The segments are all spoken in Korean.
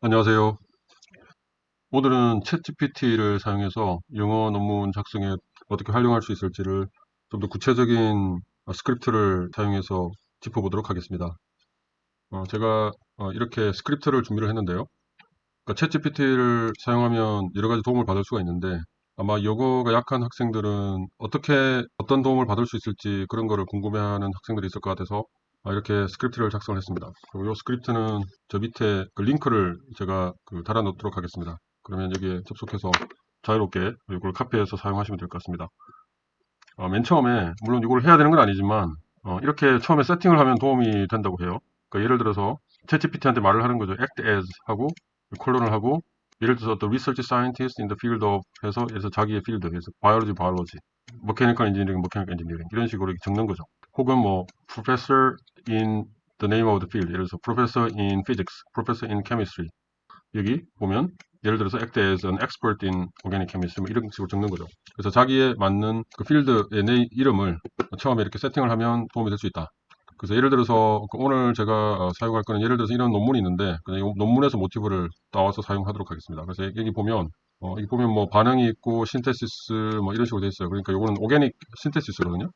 안녕하세요. 오늘은 챗GPT를 사용해서 영어 논문 작성에 어떻게 활용할 수 있을지를 좀 더 구체적인 스크립트를 사용해서 짚어보도록 하겠습니다. 제가 이렇게 스크립트를 준비를 했는데요. 그러니까 챗GPT를 사용하면 여러 가지 도움을 받을 수가 있는데 아마 영어가 약한 학생들은 어떤 도움을 받을 수 있을지 그런 거를 궁금해하는 학생들이 있을 것 같아서 이렇게 스크립트를 작성을 했습니다. 그리고 이 스크립트는 저 밑에 그 링크를 제가 달아 놓도록 하겠습니다. 그러면 여기에 접속해서 자유롭게 이걸 카피해서 사용하시면 될 것 같습니다. 맨 처음에 물론 이걸 해야 되는 건 아니지만 이렇게 처음에 세팅을 하면 도움이 된다고 해요. 그러니까 예를 들어서 챗GPT한테 말을 하는 거죠. act as 하고 콜론을 하고 예를 들어서 the research scientist in the field of 해서 자기의 필드 해서 biology mechanical engineering 이런 식으로 이렇게 적는 거죠. 혹은 뭐 professor in the name of the field 예를 들어서 professor in physics, professor in chemistry 여기 보면 예를 들어서 act as an expert in organic chemistry 뭐 이런 식으로 적는 거죠. 그래서 자기에 맞는 그 필드의 내 이름을 처음에 이렇게 세팅을 하면 도움이 될 수 있다. 그래서 예를 들어서 오늘 제가 사용할 거는 예를 들어서 이런 논문이 있는데 그냥 이 논문에서 모티브를 따와서 사용하도록 하겠습니다. 그래서 여기 보면 뭐 반응이 있고 신테시스 뭐 이런 식으로 되어 있어요. 그러니까 이거는 오게닉 신테시스거든요.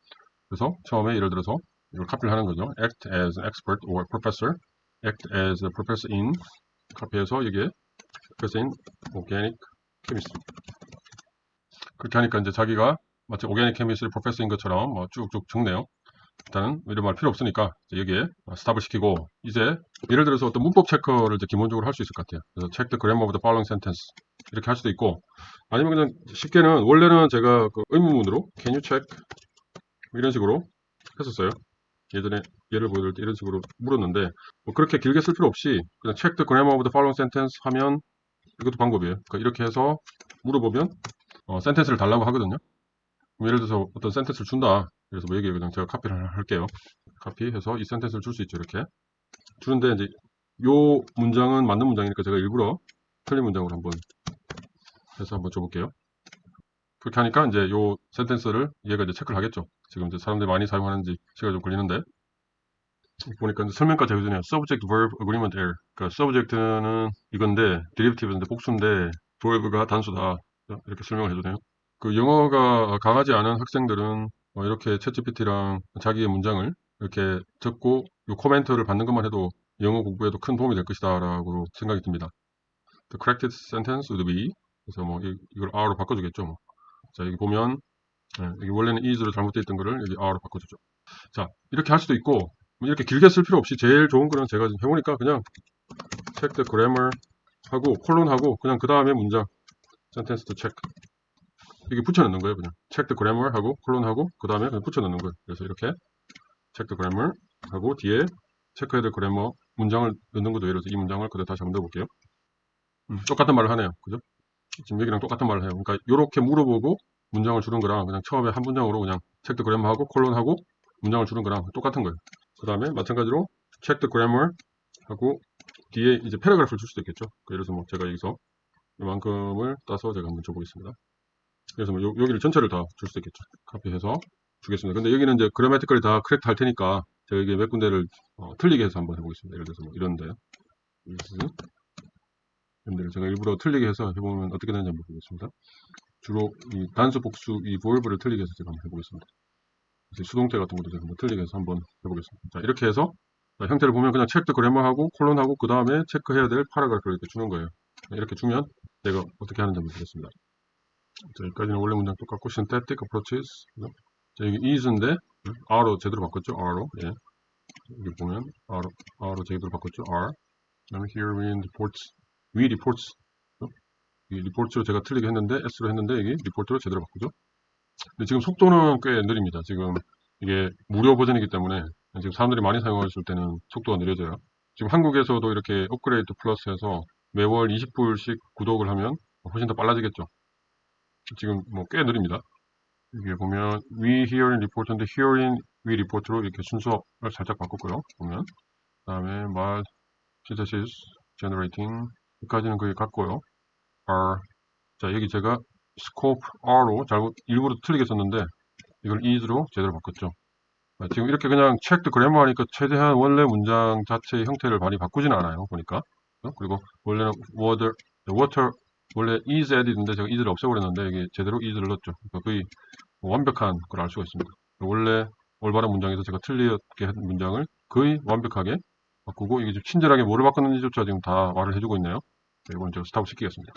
그래서 처음에 예를 들어서 이걸 카피를 하는 거죠. act as an expert or professor, act as a professor in 카피해서 여기에 professor in organic chemistry 그렇게 하니까 이제 자기가 마치 오게닉 케미스트리 프로페서인 것처럼 뭐 쭉쭉 적네요. 일단은 이런 말 필요 없으니까 여기에 스탑을 시키고 이제 예를 들어서 어떤 문법 체크를 이제 기본적으로 할 수 있을 것 같아요. 그래서 check the grammar of the following sentence 이렇게 할 수도 있고 아니면 그냥 쉽게는 원래는 제가 그 의문문으로 can you check 이런 식으로 했었어요. 예전에 예를 보여드릴 때 이런 식으로 물었는데 뭐 그렇게 길게 쓸 필요 없이 그냥 check the grammar of the following sentence 하면 이것도 방법이에요. 그러니까 이렇게 해서 물어보면 센텐스를 달라고 하거든요. 그럼 예를 들어서 어떤 센텐스를 준다. 그래서 뭐 여기에 그냥 제가 카피를 할게요. 카피해서 이 센텐스를 줄 수 있죠. 이렇게. 주는데 이제 요 문장은 맞는 문장이니까 제가 일부러 틀린 문장으로 한번 해서 한번 줘볼게요. 그렇게 하니까 이제 요 센텐스를 얘가 이제 체크를 하겠죠. 지금 이제 사람들이 많이 사용하는지 시간이 좀 걸리는데 보니까 이제 설명까지 해주네요. subject verb agreement error. 그러니까 subject는 이건데 derivative인데 복수인데 verb가 단수다. 이렇게 설명을 해주네요. 그 영어가 강하지 않은 학생들은 이렇게 챗GPT랑 자기의 문장을 이렇게 적고 요 코멘트를 받는 것만 해도 영어 공부에도 큰 도움이 될 것이다라고 생각이 듭니다. The corrected sentence would be 그래서 뭐 이걸 R로 바꿔주겠죠. 뭐. 자 여기 보면 여기 원래는 is로 잘못되어 있던 거를 여기 R로 바꿔주죠. 자 이렇게 할 수도 있고 뭐 이렇게 길게 쓸 필요 없이 제일 좋은 거는 제가 지금 해보니까 그냥 check the grammar 하고 콜론하고 그냥 그 다음에 문장 sentence to check 이게 붙여넣는 거예요. 그냥 check the grammar 하고 콜론하고 그 다음에 그냥 붙여넣는 거예요. 그래서 이렇게 check the grammar 하고 뒤에 체크해야 될 grammar 문장을 넣는 것도 예를 들어서 이 문장을 그대로 다시 한번 넣어볼게요. 똑같은 말을 하네요. 그죠? 지금 여기랑 똑같은 말을 해요. 그러니까 이렇게 물어보고 문장을 주는 거랑 그냥 처음에 한 문장으로 그냥 check the grammar 하고 콜론하고 문장을 주는 거랑 똑같은 거예요. 그 다음에 마찬가지로 check the grammar 하고 뒤에 이제 패러그래프를 줄 수도 있겠죠. 예를 들어서 뭐 제가 여기서 이만큼을 따서 제가 한번 줘보겠습니다. 그래서 뭐 여기를 전체를 다 줄 수 있겠죠. 카피해서 주겠습니다. 근데 여기는 이제 그래마티컬이 다 크랙트 할 테니까 제가 이게 몇 군데를 틀리게 해서 한번 해보겠습니다. 예를 들어서 뭐 이런데요. 이런데 제가 일부러 틀리게 해서 해보면 어떻게 되는지 한번 보겠습니다. 주로 이 단수 복수 이 보일브를 틀리게 해서 제가 한번 해보겠습니다. 수동태 같은 것도 제가 한번 틀리게 해서 한번 해보겠습니다. 자 이렇게 해서 형태를 보면 그냥 체크 그래머하고 콜론하고 그 다음에 체크해야 될 파라그래프를 이렇게 주는 거예요. 이렇게 주면 내가 어떻게 하는지 한번 보겠습니다. 자, 여기까지는 원래 문장 똑같고 synthetic approaches 자, 여기 is인데 R로 제대로 바꿨죠. R로 예. 여기 보면 R로 제대로 바꿨죠. R 그다음에 here we reports we reports 이 reports로 제가 틀리게 했는데 S로 했는데 여기 report로 제대로 바꾸죠. 근데 지금 속도는 꽤 느립니다. 지금 이게 무료 버전이기 때문에 지금 사람들이 많이 사용하실 때는 속도가 느려져요. 지금 한국에서도 이렇게 업그레이드 플러스해서 매월 20불씩 구독을 하면 훨씬 더 빨라지겠죠. 지금 뭐 꽤 느립니다. 여기 보면 we herein report인데 herein we report로 이렇게 순서를 살짝 바꿨고요. 보면 그다음에 말 synthesis generating 여기까지는 거의 같고요. R 자 여기 제가 scope R로 잘못 일부러 틀리게 썼는데 이걸 is로 제대로 바꿨죠. 지금 이렇게 그냥 check the grammar 하니까 최대한 원래 문장 자체의 형태를 많이 바꾸지는 않아요. 보니까 그렇죠? 그리고 원래는 water 원래 is added인데 제가 is를 없애버렸는데 이게 제대로 is를 넣었죠. 그러니까 거의 완벽한 걸 알 수가 있습니다. 원래 올바른 문장에서 제가 틀리게 한 문장을 거의 완벽하게 바꾸고 이게 지금 친절하게 뭐를 바꿨는지조차 지금 다 말을 해주고 있네요. 이건 제가 스탑을 시키겠습니다.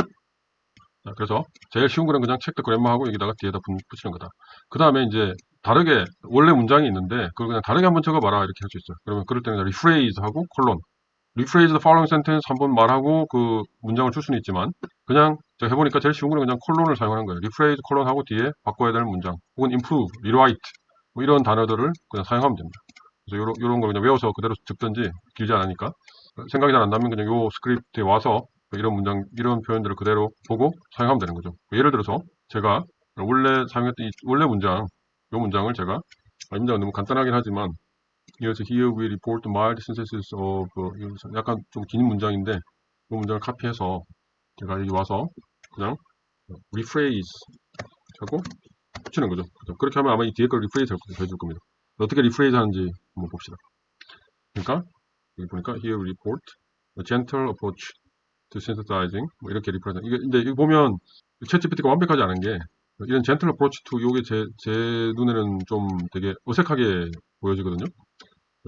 자, 그래서 제일 쉬운 거는 그냥 체크 그래머하고 여기다가 뒤에다 붙이는 거다. 그 다음에 이제 다르게 원래 문장이 있는데 그걸 그냥 다르게 한번 적어봐라 이렇게 할 수 있어요. 그러면 그럴 때는 rephrase 하고 콜론 rephrase the following sentence 한번 말하고 그 문장을 줄 수는 있지만 그냥 제가 해보니까 제일 쉬운 거는 그냥 콜론을 사용하는 거예요. rephrase 콜론하고 뒤에 바꿔야 되는 문장 혹은 improve, rewrite 뭐 이런 단어들을 그냥 사용하면 됩니다. 그래서 요런 걸 그냥 외워서 그대로 적든지 길지 않으니까 생각이 잘 안 나면 그냥 요 스크립트에 와서 이런 문장, 이런 표현들을 그대로 보고 사용하면 되는 거죠. 예를 들어서 제가 원래 사용했던 이 원래 문장, 요 문장을 제가 이 문장은 너무 간단하긴 하지만 이어서 here we report mild synthesis of 약간 좀 긴 문장인데 이 문장을 카피해서 제가 여기 와서 그냥 rephrase 하고 붙이는 거죠. 그렇게 하면 아마 이 뒤에 걸 rephrase 해줄 겁니다. 어떻게 rephrase 하는지 한번 봅시다. 그러니까 여기 보니까 here we report a gentle approach to synthesizing 뭐 이렇게 rephrase 이게 근데 이거 보면 챗GPT가 완벽하지 않은 게 이런 gentle approach to 요게 제 눈에는 좀 되게 어색하게 보여지거든요.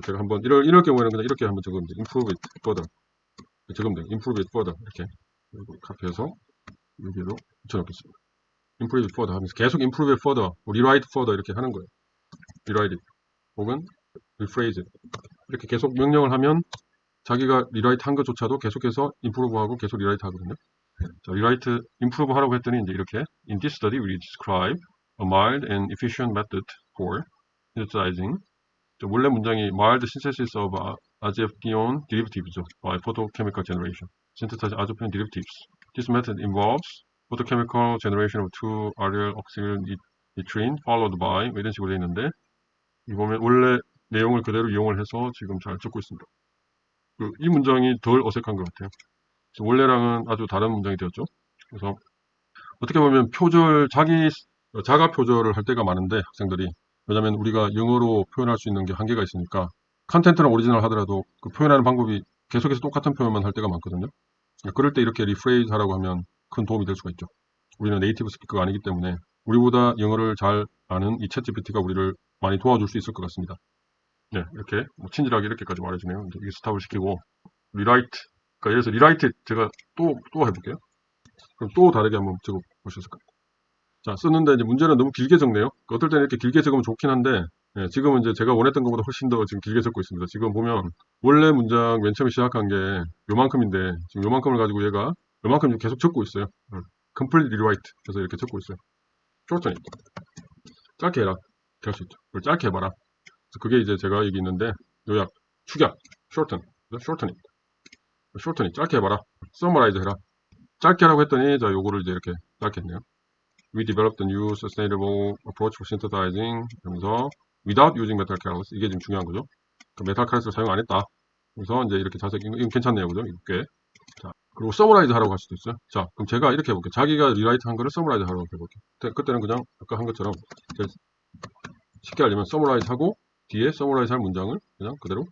제가 한번 이럴 경우에는 그냥 이렇게 한번 적으면 돼요. improve it further 적으면 돼요. improve it further 이렇게 카피해서 여기로 붙여놓겠습니다. improve it further 하면서 계속 improve it further, rewrite further 이렇게 하는 거예요. rewrite it 혹은 rephrase it 이렇게 계속 명령을 하면 자기가 rewrite 한 것조차도 계속해서 improve 하고 계속 rewrite 하거든요. 자, rewrite, improve 하라고 했더니 이제 이렇게 in this study we describe a mild and efficient method for synthesizing 원래 문장이 mild synthesis of azephion derivatives by photochemical generation. synthesize azephion derivatives. This method involves photochemical generation of 2-aryl oxyl nitrine followed by 이런 식으로 되어 있는데 이 보면 원래 내용을 그대로 이용을 해서 지금 잘 적고 있습니다. 이 문장이 덜 어색한 것 같아요. 원래랑은 아주 다른 문장이 되었죠. 그래서 어떻게 보면 표절 자가 표절을 할 때가 많은데 학생들이 왜냐하면 우리가 영어로 표현할 수 있는 게 한계가 있으니까 컨텐츠는 오리지널 하더라도 그 표현하는 방법이 계속해서 똑같은 표현만 할 때가 많거든요. 그럴 때 이렇게 리프레이즈 하라고 하면 큰 도움이 될 수가 있죠. 우리는 네이티브 스피커가 아니기 때문에 우리보다 영어를 잘 아는 이 챗GPT가 우리를 많이 도와줄 수 있을 것 같습니다. 네, 이렇게 친절하게 이렇게까지 말해주네요. 이제 스탑을 시키고 리라이트 그러니까 예를 들어서 리라이트 제가 또 해볼게요. 그럼 또 다르게 한번 적어 보셨을 거예요. 자, 쓰는데 이제 문제는 너무 길게 적네요. 어떨 때는 이렇게 길게 적으면 좋긴 한데, 지금은 이제 제가 원했던 것보다 훨씬 더 지금 길게 적고 있습니다. 지금 보면, 원래 문장 맨 처음에 시작한 게 요만큼인데, 지금 요만큼을 가지고 얘가 요만큼 계속 적고 있어요. complete rewrite. 그래서 이렇게 적고 있어요. shorten it. 짧게 해라. 이렇게 할 수 있죠. 그걸 짧게 해봐라. 그게 이제 제가 여기 있는데, 요약, 축약, shorten. shorten it. shorten it. 짧게 해봐라. summarize 해라. 짧게 하라고 했더니, 자, 요거를 이제 이렇게 짧게 했네요. We developed a new sustainable approach for synthesizing 하면서 without using metal catalyst 이게 지금 중요한 거죠. 그 메탈 카레스를 사용 안 했다. 그래서 이제 이렇게 자세히 이건 괜찮네요, 그죠? 이렇게. 자, 그리고 서머라이즈 하라고 할 수도 있어요. 자, 그럼 제가 이렇게 해볼게요. 자기가 리라이트 한 거를 서머라이즈 하라고 해볼게요. 그때는 그냥 아까 한 것처럼 쉽게 하려면 서머라이즈 하고 뒤에 서머라이즈 할 문장을 그냥 그대로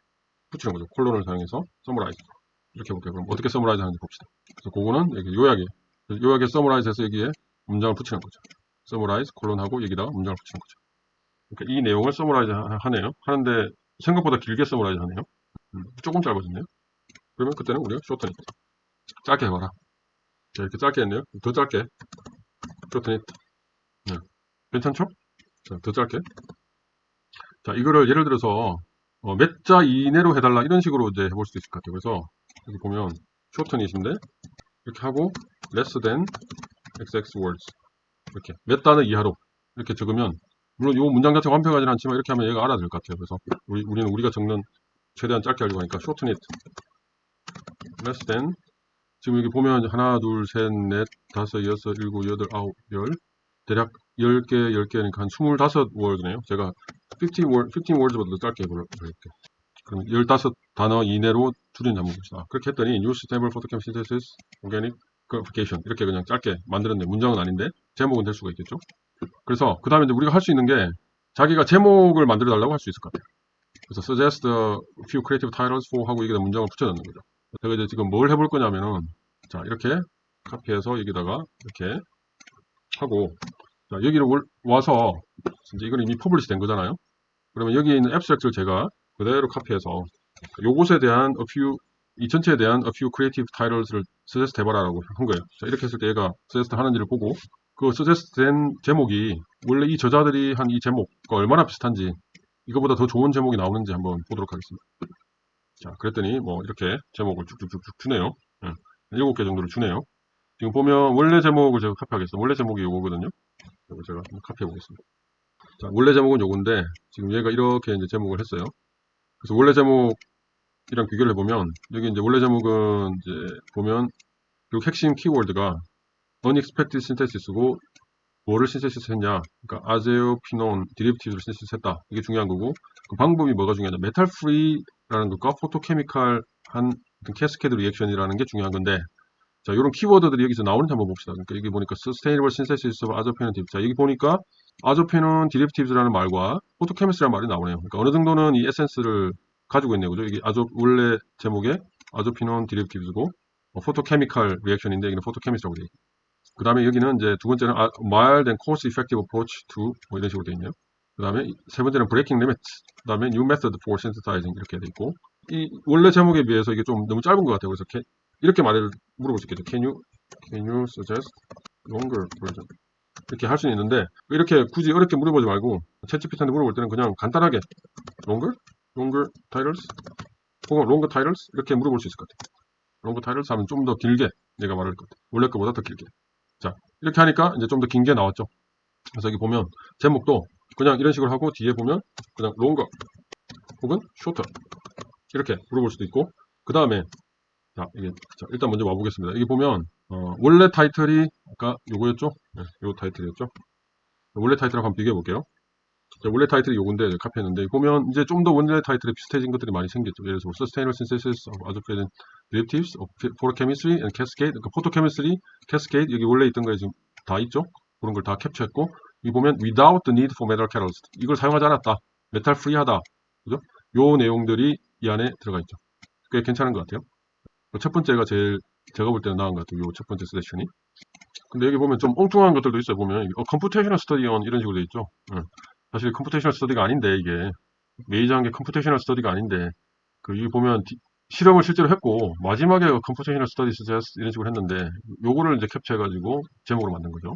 붙이는 거죠. 콜론을 사용해서 서머라이즈 이렇게 해볼게요. 그럼 어떻게 서머라이즈 하는지 봅시다. 그래서 그거는 여기 요약에 서머라이즈해서 여기에 문장을 붙이는 거죠. 서머라이즈 콜론하고 여기다가 문장을 붙이는 거죠. 그러니까 이 내용을 서머라이즈 하네요. 하는데 생각보다 길게 서머라이즈 하네요. 조금 짧아졌네요. 그러면 그때는 우리가 쇼트닛 짧게 해봐라. 자, 이렇게 짧게 했네요. 더 짧게 쇼트닛 네. 괜찮죠? 자, 더 짧게. 자, 이거를 예를 들어서 몇 자 이내로 해달라 이런 식으로 이제 해볼 수도 있을 것 같아요. 그래서 여기 보면 쇼트닛인데 이렇게 하고 less than XX words 이렇게 몇 단어 이하로 이렇게 적으면 물론 이 문장 자체가 완벽하지는 않지만 이렇게 하면 얘가 알아들 것 같아요. 그래서 우리는 우리가 적는 최대한 짧게 하려고 하니까 shorten it less than 지금 여기 보면 하나 둘 셋 넷 다섯 여섯 일곱 여덟 아홉 열 대략 10개 10개니까 한 25word네요. 제가 15words보다 더 짧게 해볼게요. 그럼 15단어 이내로 줄인 한번 봅시다. 그렇게 했더니 New Stable Photochem Synthesis Organic Clarification 이렇게 그냥 짧게 만들었는데 문장은 아닌데 제목은 될 수가 있겠죠. 그래서 그 다음에 이제 우리가 할 수 있는 게 자기가 제목을 만들어 달라고 할 수 있을 것 같아요. 그래서 suggest a few creative titles for 하고 여기다 문장을 붙여 넣는 거죠. 제가 이제 지금 뭘 해볼 거냐면은, 자, 이렇게 카피해서 여기다가 이렇게 하고, 자, 여기로 와서, 이제 이건 이미 퍼블리시 된 거잖아요. 그러면 여기 있는 앱스트랙트를 제가 그대로 카피해서, 요것에 대한 이 전체에 대한 a few creative titles를 suggest 해봐라라고 한 거예요. 자, 이렇게 했을 때 얘가 suggest 하는지를 보고, 그 suggest 된 제목이 원래 이 저자들이 한 이 제목과 얼마나 비슷한지, 이거보다 더 좋은 제목이 나오는지 한번 보도록 하겠습니다. 자, 그랬더니 뭐 이렇게 제목을 쭉쭉쭉쭉 주네요. 7개 정도를 주네요. 지금 보면 원래 제목을 제가 카피하겠습니다. 원래 제목이 요거거든요. 이걸 제가 한번 카피해 보겠습니다. 자, 원래 제목은 요건데 지금 얘가 이렇게 이제 제목을 했어요. 그래서 원래 제목이랑 비교를 해보면 여기 이제 원래 제목은 이제 보면 요 핵심 키워드가 unexpected synthesis고 뭐를 신세시스 했냐? 그러니까 아제오 피논 디리비티브를 신세시스 했다. 이게 중요한 거고 그 방법이 뭐가 중요하냐? 메탈 프리라는 것과 포토케미칼 한 캐스케이드 리액션이라는 게 중요한 건데 자, 이런 키워드들이 여기서 나오는지 한번 봅시다. 그러니까 여기 보니까 Sustainable Synthesis of Azophenone Derivatives. 자, 여기 보니까 Azophenone Derivatives라는 말과 Photochemistry라는 말이 나오네요. 그러니까 어느 정도는 이 에센스를 가지고 있네요. 그죠? 여기 원래 제목에 Azophenone Derivatives고 Photochemical Reaction인데 여기는 Photochemistry라고 되어 있고 그 다음에 여기는 이제 두 번째는 Mild and Cost Effective Approach to 뭐 이런 식으로 되어 있네요. 그 다음에 세 번째는 Breaking Limits. 그 다음에 New Method for Synthesizing 이렇게 되어 있고 이 원래 제목에 비해서 이게 좀 너무 짧은 것 같아요. 그래서 이렇게 물어볼 수 있겠죠. Can you suggest longer version? 이렇게 할 수는 있는데 이렇게 굳이 어렵게 물어보지 말고 챗GPT한테 물어볼 때는 그냥 간단하게 longer titles 혹은 longer titles 이렇게 물어볼 수 있을 것 같아요. longer titles 하면 좀 더 길게 내가 말할 것 같아요. 원래 거보다 더 길게. 자, 이렇게 하니까 이제 좀 더 긴 게 나왔죠. 그래서 여기 보면 제목도 그냥 이런 식으로 하고 뒤에 보면 그냥 longer 혹은 shorter 이렇게 물어볼 수도 있고 그 다음에 자, 일단 먼저 와보겠습니다. 여기 보면 원래 타이틀이 아까 요거였죠? 네, 요 타이틀이었죠? 원래 타이틀하고 한번 비교해 볼게요. 원래 타이틀이 요건데 카피했는데 보면 이제 좀 더 원래 타이틀에 비슷해진 것들이 많이 생겼죠. 예를 들어서 Sustainable Synthesis of Azophenone Derivatives of Photochemistry and Cascade. 그러니까 Photochemistry, Cascade 여기 원래 있던 거에 지금 다 있죠. 그런 걸 다 캡처했고 여기 보면 Without the need for metal catalyst. 이걸 사용하지 않았다. 메탈 프리하다. 그죠? 요 내용들이 이 안에 들어가 있죠. 꽤 괜찮은 것 같아요. 첫 번째가 제가 볼 때는 나은 것 같아요. 요 첫 번째 세션이. 근데 여기 보면 좀 엉뚱한 것들도 있어요. 보면 컴퓨테이셔널 스터디 on 이런 식으로 돼 있죠. 사실 컴퓨테이셔널 스터디가 아닌데 이게 메이저한 게 컴퓨테이셔널 스터디가 아닌데 여기 보면 실험을 실제로 했고 마지막에 컴퓨테이셔널 스터디 이런 식으로 했는데 요거를 이제 캡처해가지고 제목으로 만든 거죠.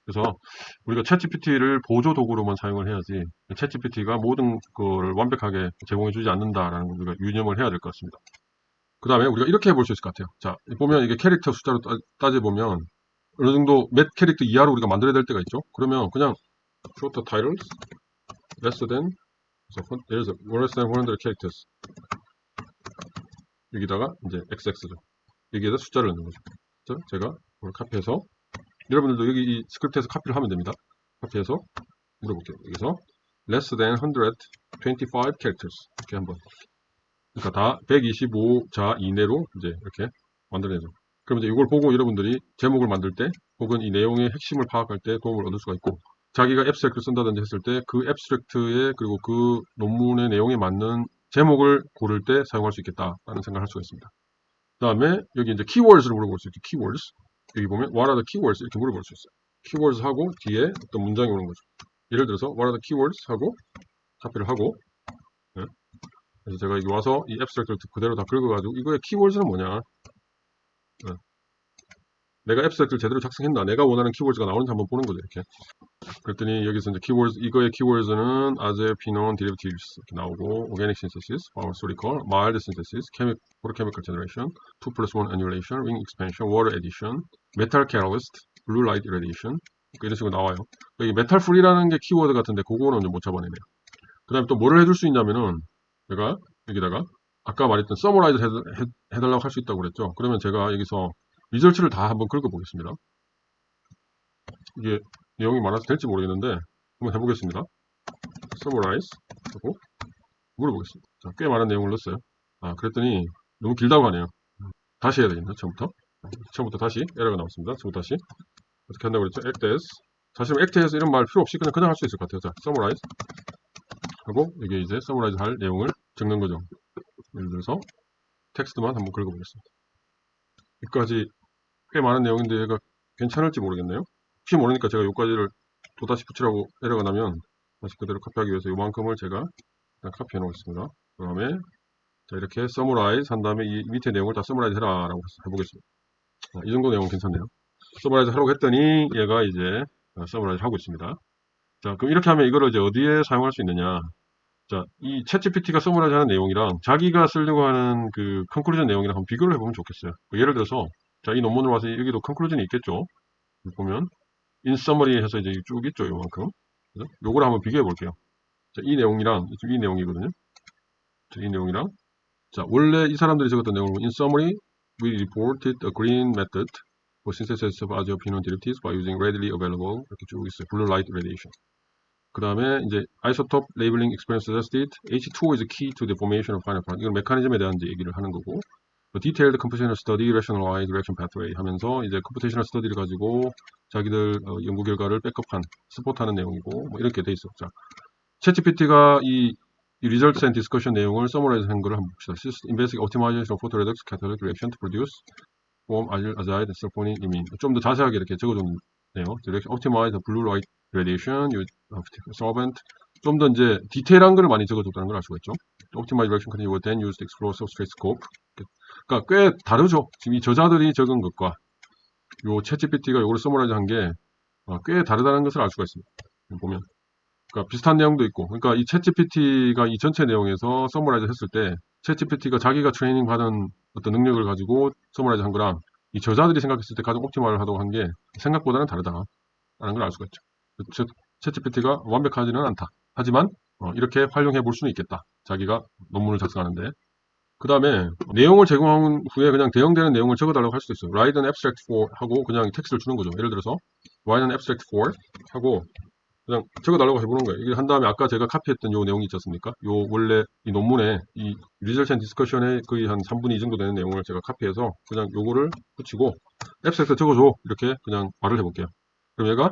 그래서 우리가 챗GPT를 보조 도구로만 사용을 해야지 챗GPT가 모든 거를 완벽하게 제공해주지 않는다라는 걸 우리가 유념을 해야 될 것 같습니다. 그 다음에 우리가 이렇게 해볼 수 있을 것 같아요. 자, 보면 이게 캐릭터 숫자로 따져보면 어느 정도 몇 캐릭터 이하로 우리가 만들어야 될 때가 있죠. 그러면 그냥 shorter titles less than 예를 들어서 less than 100 characters 여기다가 이제 xx죠. 여기에다 숫자를 넣는 거죠. 그래서 제가 이걸 카피해서 여러분들도 여기 이 스크립트에서 카피를 하면 됩니다. 카피해서 물어볼게요. 여기서 less than 125 characters 이렇게 한번 그러니까 다 125자 이내로 이제 이렇게 만들어내죠. 그럼 이제 이걸 보고 여러분들이 제목을 만들 때 혹은 이 내용의 핵심을 파악할 때 도움을 얻을 수가 있고 자기가 앱스트랙트를 쓴다든지 했을 때 그 앱스트랙트에 그리고 그 논문의 내용에 맞는 제목을 고를 때 사용할 수 있겠다라는 생각을 할 수가 있습니다. 그 다음에 여기 이제 키워드를 물어볼 수 있죠. 키워드 여기 보면 what are the keywords 이렇게 물어볼 수 있어요. 키워드 하고 뒤에 어떤 문장이 오는 거죠. 예를 들어서 what are the keywords 하고 카피를 하고 네. 그래서 제가 여기 와서 이 앱스트랙트를 그대로 다 긁어가지고 이거의 키워드는 뭐냐 네. 내가 앱스트랙트를 제대로 작성했나 내가 원하는 키워드가 나오는지 한번 보는 거죠 이렇게 그랬더니 여기서 이제 키워드 이거의 키워드는 아제피논 derivatives 이렇게 나오고 organic synthesis, pharmaceutical, mild synthesis, photochemical generation, 2+1 annulation, ring expansion, water addition, metal catalyst, blue light irradiation 이런 식으로 나와요. 여기 메탈 프리라는 게 키워드 같은데 그거는 못 잡아내네요. 그 다음에 또 뭐를 해줄 수 있냐면은 제가 여기다가 아까 말했던 서머라이즈 해달라고 할 수 있다고 그랬죠. 그러면 제가 여기서 리저치를 다 한번 긁어보겠습니다. 이게 내용이 많아서 될지 모르겠는데 한번 해보겠습니다. summarize 하고 물어보겠습니다. 자, 꽤 많은 내용을 넣었어요. 그랬더니 너무 길다고 하네요. 다시 해야 되겠네요. 처음부터 다시 에러가 나왔습니다. 처음부터 다시 어떻게 한다고 그랬죠? act as 사실은 act as 이런 말 필요 없이 그냥 할 수 있을 것 같아요. 자, summarize 하고 이게 이제 summarize 할 내용을 적는 거죠. 예를 들어서 텍스트만 한번 긁어보겠습니다. 여기까지 꽤 많은 내용인데 얘가 괜찮을지 모르겠네요. 혹시 모르니까 제가 여기까지를 또다시 붙이라고 에러가 나면 다시 그대로 카피하기 위해서 요만큼을 제가 일단 카피해 놓겠습니다. 그 다음에 자 이렇게 summarize 한 다음에 이 밑에 내용을 다 summarize 해라 라고 해보겠습니다. 이 정도 내용은 괜찮네요. summarize 하라고 했더니 얘가 이제 summarize 하고 있습니다. 자 그럼 이렇게 하면 이거를 이제 어디에 사용할 수 있느냐. 자, 이 챗GPT가 서머라이즈 하는 내용이랑 자기가 쓰려고 하는 그 컨클루전 내용이랑 한번 비교를 해보면 좋겠어요. 예를 들어서, 자, 이 논문을 와서 여기도 컨클루전이 있겠죠? 보면, in summary 해서 이제 쭉 있죠, 요만큼. 그죠? 요거를 한번 비교해 볼게요. 자, 이 내용이랑, 이 내용이거든요. 자, 이 내용이랑, 자, 원래 이 사람들이 적었던 내용을 in summary, we reported a green method for synthesis of aziophenone derivatives by using readily available, 이렇게 쭉 있어요. blue light radiation. 그 다음에 이제 isotope labeling experience suggested H2O is key to the formation of final product. 이건 메커니즘에 대한 이제 얘기를 하는 거고, detailed computational study, rationalized reaction pathway 하면서 이제 computational study를 가지고 자기들 연구 결과를 백업한, 스포트하는 내용이고 뭐 이렇게 돼 있어. 자, 챗GPT가 이 results and discussion 내용을 summarize 한 거를 한번 봅시다. Investigate optimization of photoredox catalytic reaction to produce form azide sulfonine imine. 좀 더 자세하게 이렇게 적어줬네요. Optimize the blue light radiation, use solvent. 좀 더 이제 디테일한 걸 많이 적어줬다는 걸 알 수가 있죠. Optimize reaction condition was then used to explore substrate scope. 그러니까 꽤 다르죠. 지금 이 저자들이 적은 것과 요 챗GPT가 요거를 서머라이즈 한 게 꽤 다르다는 것을 알 수가 있습니다. 보면. 그러니까 비슷한 내용도 있고. 그러니까 이 챗GPT가 이 전체 내용에서 서머라이즈 했을 때 챗GPT가 자기가 트레이닝 받은 어떤 능력을 가지고 서머라이즈 한 거랑 이 저자들이 생각했을 때 가장 옵티멀 하다고 한 게 생각보다는 다르다라는 걸 알 수가 있죠. 챗GPT가 완벽하지는 않다. 하지만 이렇게 활용해 볼 수는 있겠다. 자기가 논문을 작성하는데. 그 다음에 내용을 제공한 후에 그냥 대응되는 내용을 적어달라고 할 수도 있어요. write an abstract for 하고 그냥 텍스트를 주는 거죠. 예를 들어서 write an abstract for 하고 그냥 적어달라고 해보는 거예요. 이게 한 다음에 아까 제가 카피했던 요 내용이 있지 않습니까? 요 원래 이 논문에 이 리서치 앤 디스커션의 거의 한 3분의 2 정도 되는 내용을 제가 카피해서 그냥 요거를 붙이고 abstract 적어줘 이렇게 그냥 말을 해볼게요. 그럼 얘가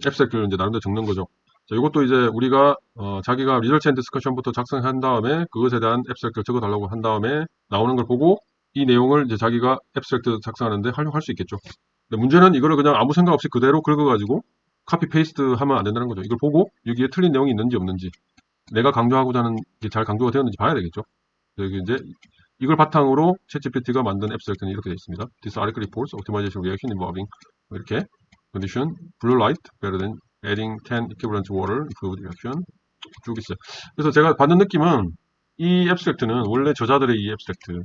abstract를 이제 나름대로 적는 거죠. 자, 이것도 이제 우리가 자기가 리서치 앤 디스커션부터 작성한 다음에 그것에 대한 abstract를 적어달라고 한 다음에 나오는 걸 보고 이 내용을 이제 자기가 abstract 작성하는데 활용할 수 있겠죠. 근데 문제는 이거를 그냥 아무 생각 없이 그대로 긁어가지고 카피 페이스트 하면 안 된다는 거죠. 이걸 보고 여기에 틀린 내용이 있는지 없는지 내가 강조하고자 하는 게 잘 강조가 되었는지 봐야 되겠죠. 여기 이제 이걸 바탕으로 챗GPT가 만든 앱스트랙트는 이렇게 되어 있습니다. This article reports optimization reaction involving 이렇게 condition blue light better than adding 10 equivalent water improved reaction 쭉 있어요. 그래서 제가 받는 느낌은 이 앱스트랙트는 원래 저자들의 이 앱스트랙트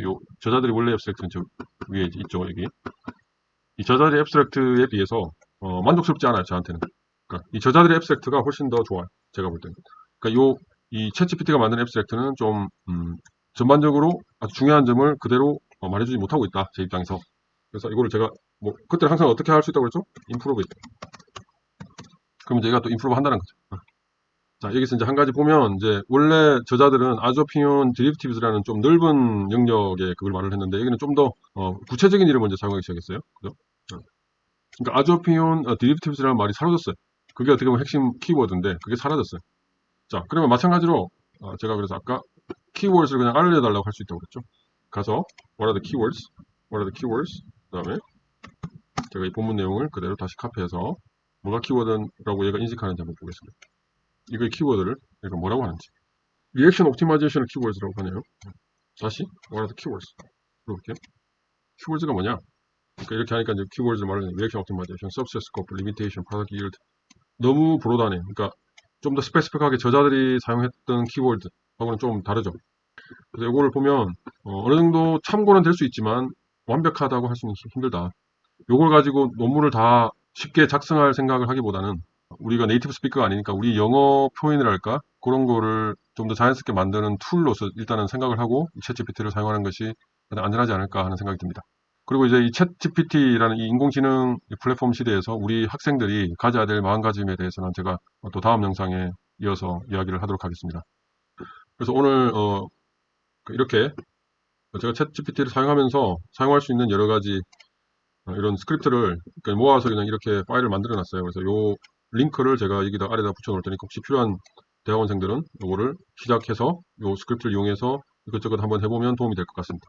요 저자들이 원래 앱스트랙트는 저 위에 있죠. 여기 이 저자들의 앱스트랙트에 비해서 만족스럽지 않아요, 저한테는. 그러니까 이 저자들의 앱스트랙트가 훨씬 더 좋아요, 제가 볼 때는. 그러니까 이 챗GPT가 만든 앱스트랙트는 좀 전반적으로 아주 중요한 점을 그대로 말해주지 못하고 있다, 제 입장에서. 그래서 이거를 제가 뭐 그때 항상 어떻게 할 수 있다고 그랬죠? 임프로브. 그럼 이제 얘가 또 임프로브 한다는 거죠. 자, 여기서 이제 한 가지 보면 이제 원래 저자들은 아조피온 드리프티브스라는 좀 넓은 영역의 그걸 말을 했는데 여기는 좀 더 구체적인 이름을 이제 사용하기 시작했어요. 그죠? 그러니까 아조피온 드리프티브스라는 말이 사라졌어요. 그게 어떻게 보면 핵심 키워드인데 그게 사라졌어요. 자, 그러면 마찬가지로 제가 그래서 아까 키워드를 그냥 알려달라고 할 수 있다고 그랬죠. 가서 what are the keywords? what are the keywords? 그 다음에 제가 이 본문 내용을 그대로 다시 카피해서 뭐가 키워드라고 얘가 인식하는지 한번 보겠습니다. 이거의 키워드를 얘가 뭐라고 하는지. 리액션 옵티마이제이션 키워드라고 하네요. 다시 what are the keywords? 물어볼게요. 키워드가 뭐냐? 그러니까 이렇게 하니까 이제 키워드를 말하는 리액션 옵티마이제이션, subset scope, limitation, product yield. 너무 브로드하네. 그러니까 좀 더 스페시픽하게 저자들이 사용했던 키워드하고는 좀 다르죠. 그래서 이거를 보면 어느 정도 참고는 될 수 있지만 완벽하다고 할 수는 힘들다. 이걸 가지고 논문을 다 쉽게 작성할 생각을 하기보다는 우리가 네이티브 스피커가 아니니까 우리 영어 표현을 할까? 그런 거를 좀 더 자연스럽게 만드는 툴로서 일단은 생각을 하고 챗GPT를 사용하는 것이 가장 안전하지 않을까 하는 생각이 듭니다. 그리고 이제 이 챗GPT라는 이 인공지능 플랫폼 시대에서 우리 학생들이 가져야 될 마음가짐에 대해서는 제가 또 다음 영상에 이어서 이야기를 하도록 하겠습니다. 그래서 오늘 이렇게 제가 챗GPT를 사용하면서 사용할 수 있는 여러 가지 이런 스크립트를 모아서 그냥 이렇게 파일을 만들어 놨어요. 그래서 요 링크를 제가 여기다 아래다 붙여 놓을 테니까 혹시 필요한 대학원생들은 요거를 시작해서 요 스크립트를 이용해서 이것저것 한번 해보면 도움이 될 것 같습니다.